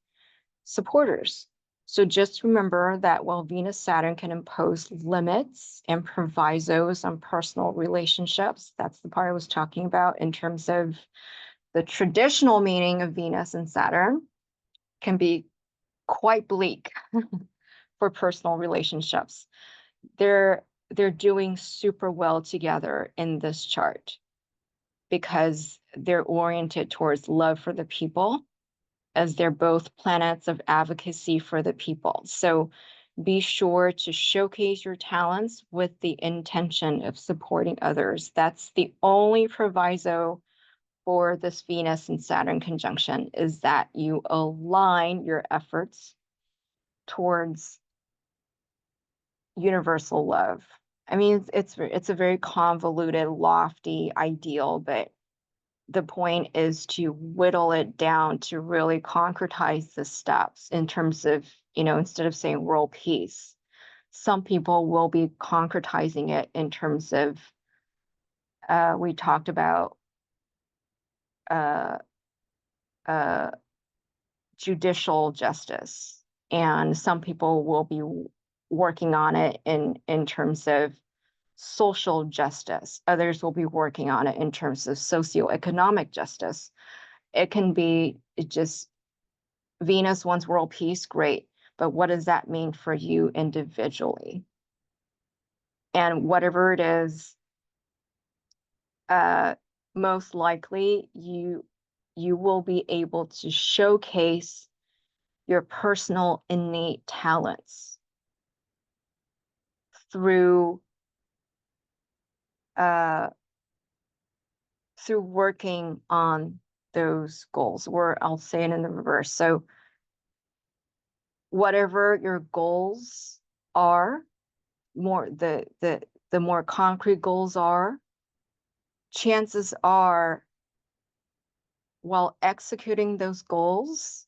supporters. So just remember that while Venus-Saturn can impose limits and provisos on personal relationships, that's the part I was talking about in terms of the traditional meaning of Venus and Saturn, can be quite bleak for personal relationships. They're doing super well together in this chart because they're oriented towards love for the people, as they're both planets of advocacy for the people. So be sure to showcase your talents with the intention of supporting others. That's the only proviso for this Venus and Saturn conjunction, is that you align your efforts towards universal love. I mean, it's a very convoluted, lofty ideal, but the point is to whittle it down to really concretize the steps in terms of, you know, instead of saying world peace, some people will be concretizing it in terms of, we talked about uh, uh, judicial justice, and some people will be working on it in terms of social justice. Others will be working on it in terms of socioeconomic justice. It can be just Venus wants world peace, great. But what does that mean for you individually? And whatever it is, most likely you will be able to showcase your personal innate talents through through working on those goals, or I'll say it in the reverse. So whatever your goals are, more the more concrete goals are, chances are, while executing those goals,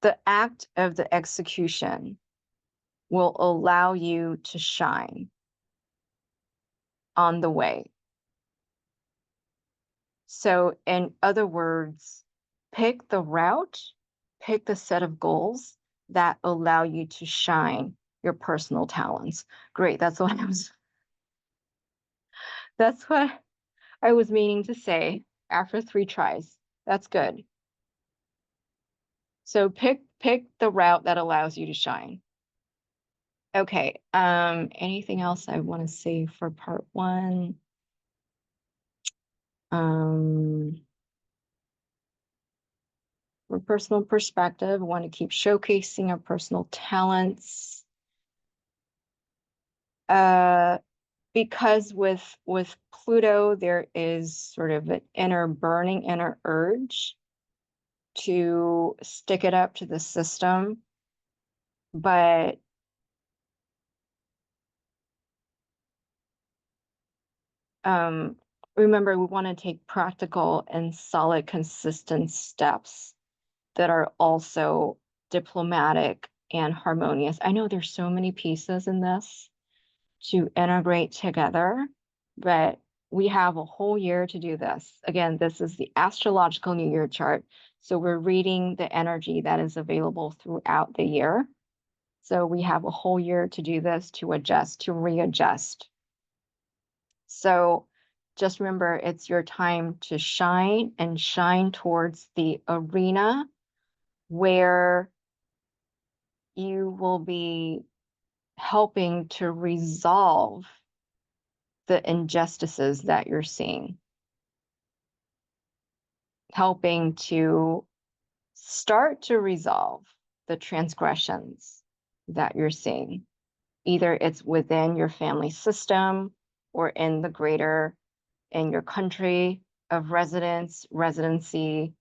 the act of the execution will allow you to shine on the way. So in other words, pick the route, pick the set of goals that allow you to shine your personal talents. Great, that's what I was meaning to say after 3 tries. That's good. So pick the route that allows you to shine. Okay, anything else I want to say for part 1? From personal perspective, I want to keep showcasing our personal talents. Because with Pluto, there is sort of an inner burning, inner urge to stick it up to the system. But remember, we want to take practical and solid, consistent steps that are also diplomatic and harmonious. I know there's so many pieces in this to integrate together, but we have a whole year to do this. Again, this is the astrological New Year chart. So we're reading the energy that is available throughout the year. So we have a whole year to do this, to adjust, to readjust. So just remember it's your time to shine and shine towards the arena where you will be helping to resolve the injustices that you're seeing, helping to start to resolve the transgressions that you're seeing. Either it's within your family system or in the greater, in your country of residence, residency,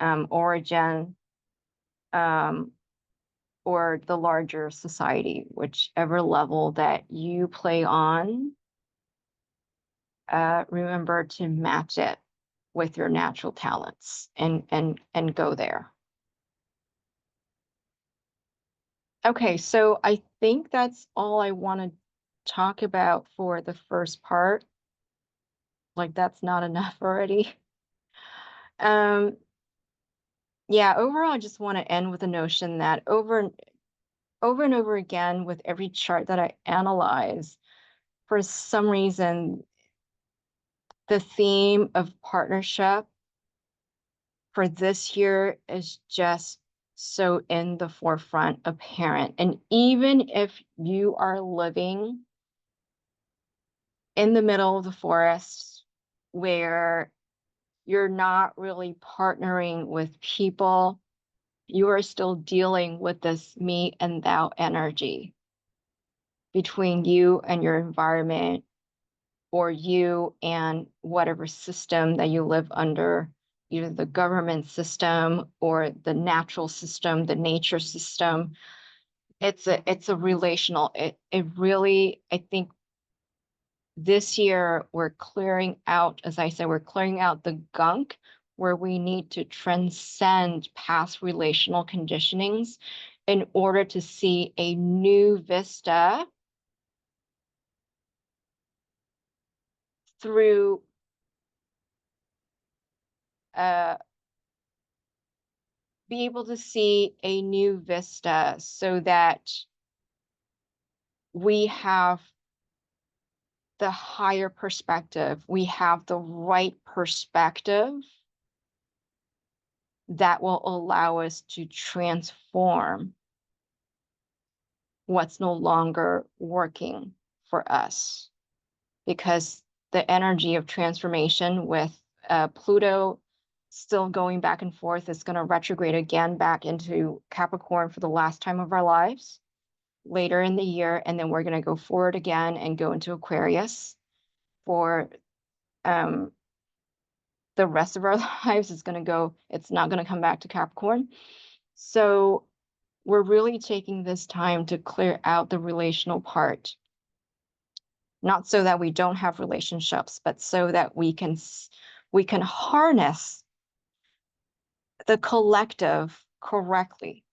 origin, or the larger society, whichever level that you play on. Remember to match it with your natural talents and go there. Okay, so I think that's all I want to talk about for the first part. Like that's not enough already. Um, yeah, overall, I just want to end with the notion that over and over again with every chart that I analyze, for some reason, the theme of partnership for this year is just so in the forefront apparent. And even if you are living in the middle of the forest where you're not really partnering with people, you are still dealing with this me and thou energy between you and your environment, or you and whatever system that you live under, either the government system or the natural system, the nature system. It's a relational. It really, I think this year we're clearing out, as I said, we're clearing out the gunk where we need to transcend past relational conditionings in order to see a new vista through be able to see a new vista so that we have the higher perspective, we have the right perspective that will allow us to transform what's no longer working for us. Because the energy of transformation with Pluto still going back and forth is going to retrograde again back into Capricorn for the last time of our lives later in the year, and then we're going to go forward again and go into Aquarius for the rest of our lives. It's not going to come back to Capricorn. So we're really taking this time to clear out the relational part, not so that we don't have relationships, but so that we can harness the collective correctly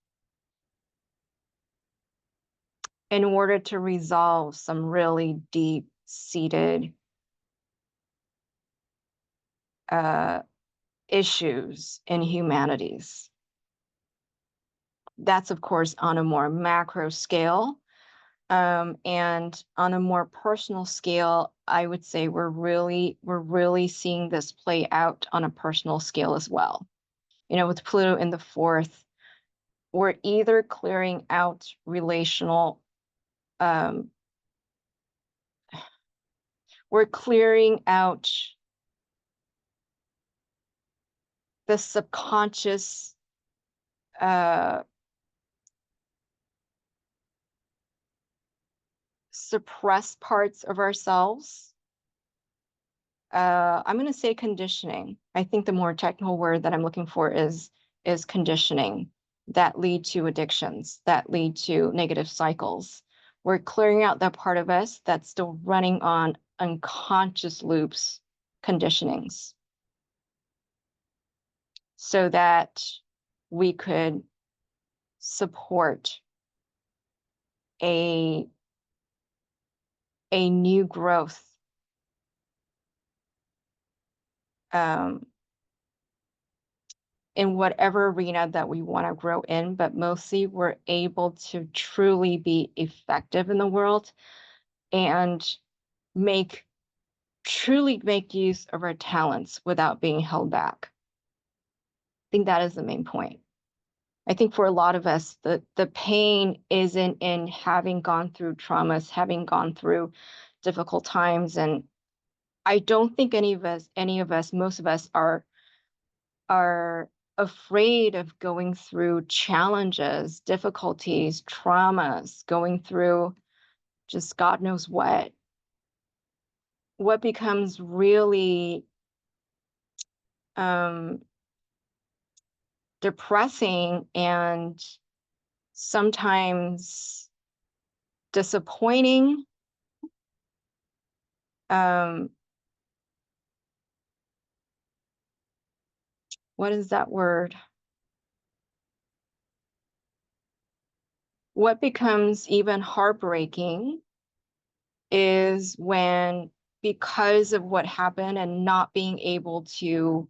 in order to resolve some really deep-seated issues in humanities. That's, of course, on a more macro scale. And on a more personal scale, I would say we're really seeing this play out on a personal scale as well. You know, with Pluto in the fourth, we're either clearing out relational, we're clearing out the subconscious suppressed parts of ourselves. I'm going to say conditioning. I think the more technical word that I'm looking for is conditioning that lead to addictions, that lead to negative cycles. We're clearing out that part of us that's still running on unconscious loops, conditionings, so that we could support a new growth in whatever arena that we want to grow in, but mostly we're able to truly be effective in the world and make truly make use of our talents without being held back. I think that is the main point. I think for a lot of us, the pain isn't in having gone through traumas, having gone through difficult times. And I don't think any of us, most of us are afraid of going through challenges, difficulties, traumas, going through just God knows what. What becomes really um, depressing and sometimes disappointing. Um, what is that word? What becomes even heartbreaking is when, because of what happened and not being able to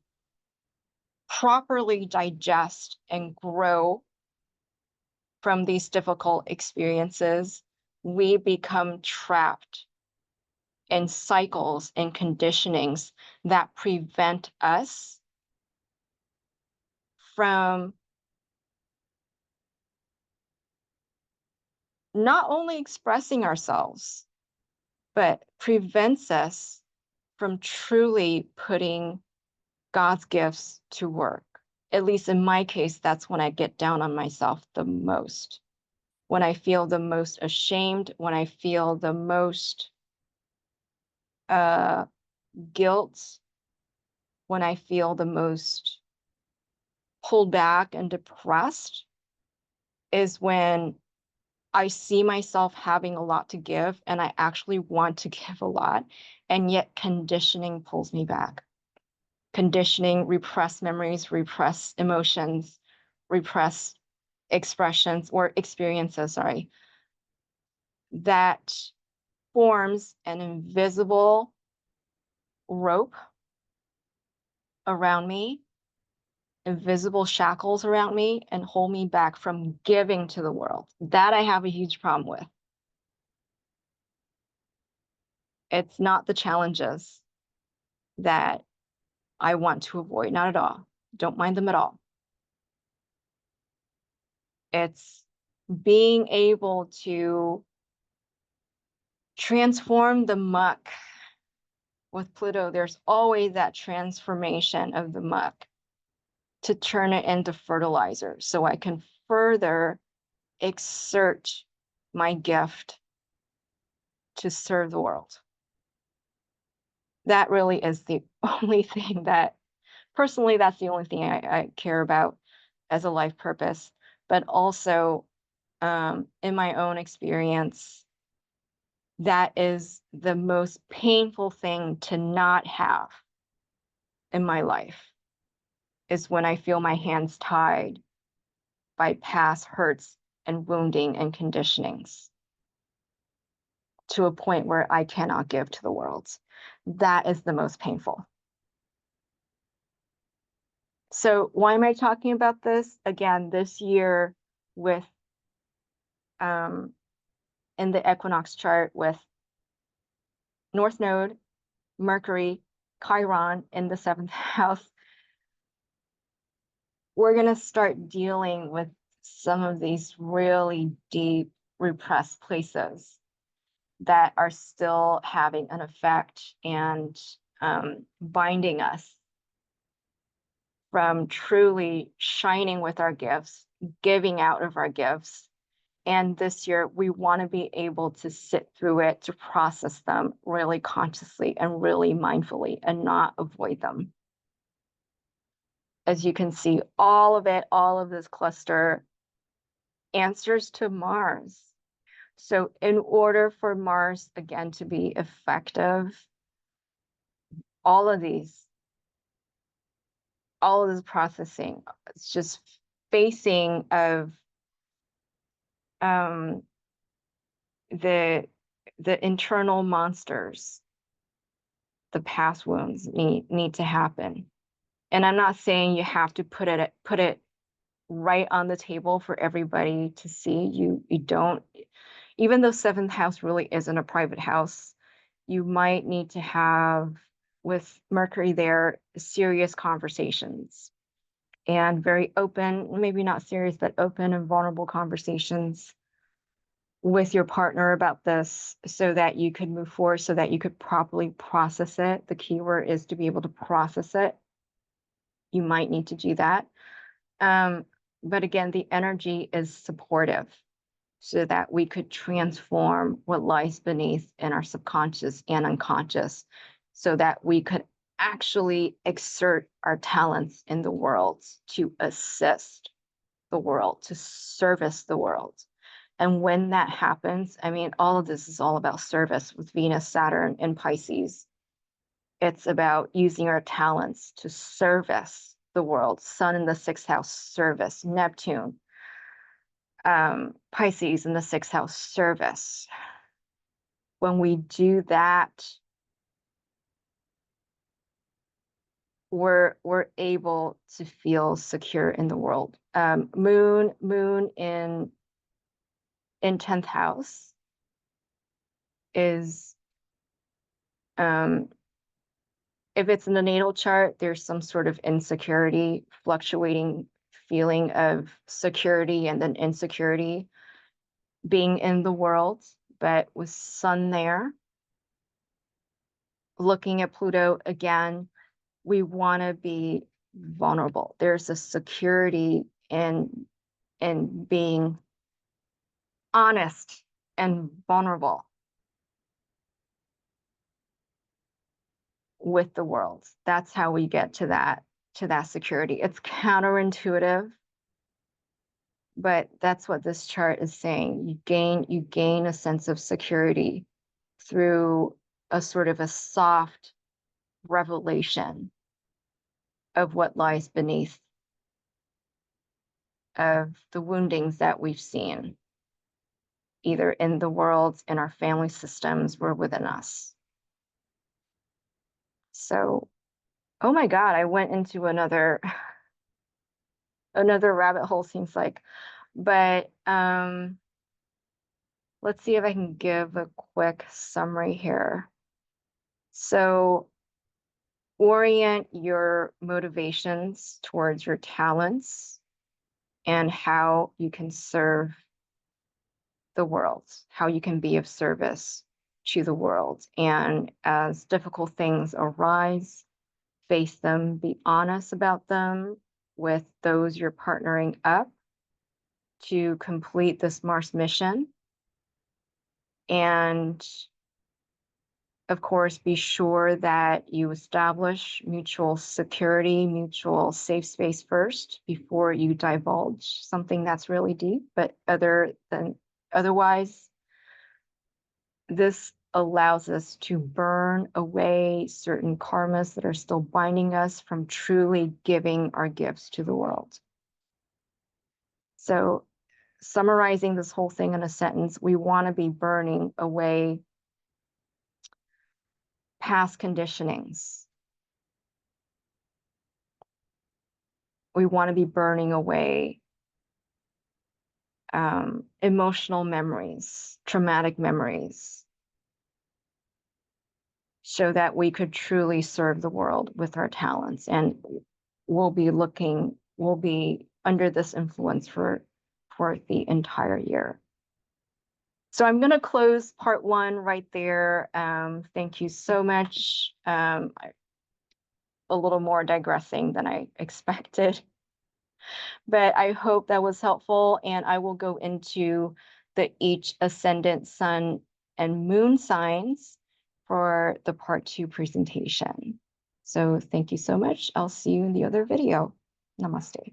properly digest and grow from these difficult experiences, we become trapped in cycles and conditionings that prevent us from not only expressing ourselves, but prevents us from truly putting God's gifts to work. At least in my case, that's when I get down on myself the most, when I feel the most ashamed, when I feel the most uh, guilt, when I feel the most pulled back and depressed, is when I see myself having a lot to give and I actually want to give a lot, and yet conditioning pulls me back. Conditioning, repressed memories, repressed emotions, repressed expressions or experiences, sorry, that forms an invisible rope around me, invisible shackles around me, and hold me back from giving to the world. That I have a huge problem with. It's not the challenges that I want to avoid, not at all. Don't mind them at all. It's being able to transform the muck. With Pluto, there's always that transformation of the muck to turn it into fertilizer so I can further exert my gift to serve the world. That really is the only thing that, personally, that's the only thing I care about as a life purpose. But also, in my own experience, that is the most painful thing to not have in my life, is when I feel my hands tied by past hurts and wounding and conditionings to a point where I cannot give to the world. That is the most painful. So why am I talking about this? Again, this year with in the equinox chart with North Node, Mercury, Chiron in the 7th house, we're going to start dealing with some of these really deep repressed places that are still having an effect and binding us from truly shining with our gifts, giving out of our gifts. And this year, we want to be able to sit through it, to process them really consciously and really mindfully and not avoid them. As you can see, all of it, all of this cluster answers to Mars. So in order for Mars, again, to be effective, all of this processing, it's just facing of the internal monsters, the past wounds need to happen. And I'm not saying you have to put it right on the table for everybody to see. You don't, even though 7th house really isn't a private house, you might need to have, with Mercury there, serious conversations and very open, maybe not serious, but open and vulnerable conversations with your partner about this so that you could move forward, so that you could properly process it. The key word is to be able to process it. You might need to do that. But again, the energy is supportive so that we could transform what lies beneath in our subconscious and unconscious so that we could actually exert our talents in the world to assist the world, to service the world. And when that happens, I mean, all of this is all about service with Venus, Saturn, and Pisces. It's about using our talents to service the world. Sun in the sixth house, service. Neptune, Pisces in the sixth house, service. When we do that, we're able to feel secure in the world. Moon in 10th house is, if it's in the natal chart, there's some sort of insecurity, fluctuating feeling of security and then insecurity being in the world. But with Sun there, looking at Pluto again, we want to be vulnerable. There's a security in being honest and vulnerable with the world. That's how we get to that security. It's counterintuitive, but that's what this chart is saying. You gain a sense of security through a sort of a soft revelation of what lies beneath of the woundings that we've seen, either in the world, in our family systems, or within us. So, oh my God, I went into another rabbit hole, seems like. But let's see if I can give a quick summary here. So orient your motivations towards your talents and how you can serve the world, how you can be of service to the world. And as difficult things arise, face them, be honest about them with those you're partnering up to complete this Mars mission. And of course, be sure that you establish mutual security, mutual safe space first before you divulge something that's really deep. But otherwise, this allows us to burn away certain karmas that are still binding us from truly giving our gifts to the world. So, summarizing this whole thing in a sentence, we want to be burning away past conditionings. We want to be burning away emotional memories, traumatic memories, so that we could truly serve the world with our talents. And we'll be under this influence for the entire year. So I'm going to close part 1 right there. Thank you so much. A little more digressing than I expected, but I hope that was helpful. And I will go into each ascendant, sun, and moon signs for the part 2 presentation. So thank you so much. I'll see you in the other video. Namaste.